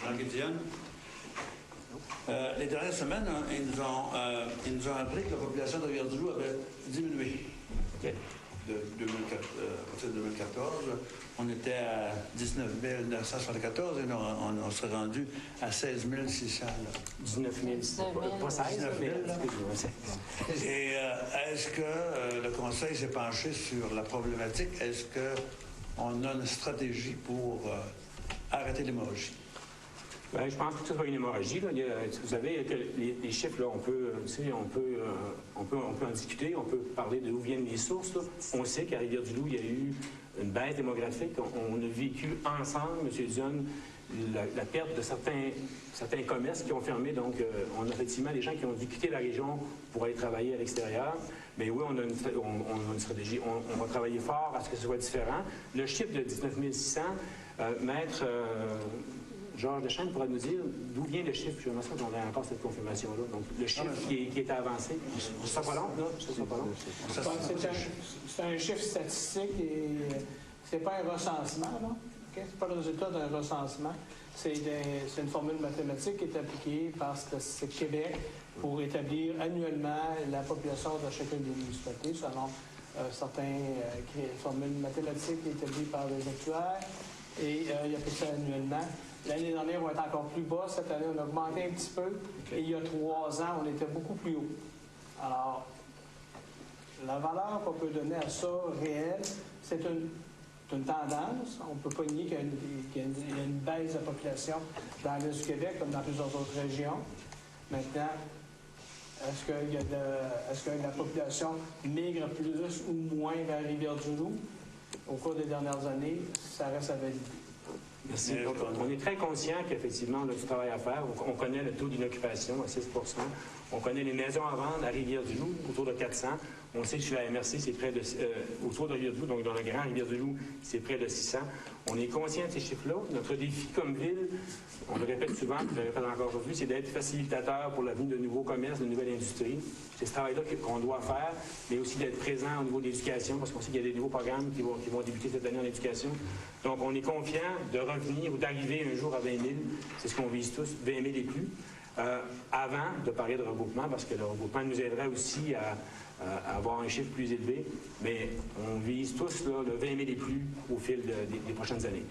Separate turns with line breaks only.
Jean-Guy. Les dernières semaines, ils nous ont appris que la population de Rivière-du-Loup avait diminué. Okay. À partir de 2014, on était à 19 974 et on s'est rendu à 16 600.
19 000, pas 16 000.
Et est-ce que le Conseil s'est penché sur la problématique? Est-ce qu'on a une stratégie pour arrêter l'hémorragie?
Bien, je pense que ce n'est pas une hémorragie. Là. Vous savez, que les chiffres, là, on peut en discuter, on peut parler d'où viennent les sources. Là. On sait qu'à Rivière-du-Loup, il y a eu une baisse démographique. On a vécu ensemble, M. Dionne, la perte de certains commerces qui ont fermé. Donc, on a effectivement des gens qui ont dû quitter la région pour aller travailler à l'extérieur. Mais oui, on a une stratégie. On va travailler fort à ce que ce soit différent. Le chiffre de 19 600, Maître Georges Deschênes pourrait nous dire d'où vient le chiffre. Je pense qu'on a encore cette confirmation-là. Donc, le chiffre qui est avancé. Ce sera pas long, là? Ce sera pas long.
C'est un chiffre statistique et c'est pas un recensement, là. Okay? C'est pas le résultat d'un recensement. C'est une formule mathématique qui est appliquée par Statistique Québec pour établir annuellement la population de chacune des municipalités selon certaines formules mathématiques établies par les actuaires. Et il y a fait ça annuellement. L'année dernière, on va être encore plus bas. Cette année, on a augmenté un petit peu. Okay. Et il y a 3 ans, on était beaucoup plus haut. Alors, la valeur qu'on peut donner à ça, réelle, c'est une tendance. On ne peut pas nier qu'il y a une baisse de la population dans l'Est du Québec, comme dans plusieurs autres régions. Maintenant, est-ce que la population migre plus ou moins vers Rivière-du-Loup? Au cours des dernières années, ça reste à valider.
Merci. Donc, on est très conscient qu'effectivement, on a du travail à faire. On connaît le taux d'inoccupation à 6 %. On connaît les maisons à vendre à Rivière-du-Loup, autour de 400. On sait que sur la MRC, c'est près de... autour de Rivière-du-Loup, donc dans le grand Rivière-du-Loup, c'est près de 600. On est conscient de ces chiffres-là. Notre défi comme ville, on le répète souvent, puis je le répète encore aujourd'hui, c'est d'être facilitateur pour la venue de nouveaux commerces, de nouvelles industries. C'est ce travail-là qu'on doit faire, mais aussi d'être présent au niveau de l'éducation, parce qu'on sait qu'il y a des nouveaux programmes qui vont débuter cette année en éducation. Donc, on est confiant de revenir ou d'arriver un jour à 20 000. C'est ce qu'on vise tous, 20 000 et plus. Avant de parler de regroupement, parce que le regroupement nous aiderait aussi à avoir un chiffre plus élevé, mais on vise tous là, le 20 000 et plus au fil des prochaines années.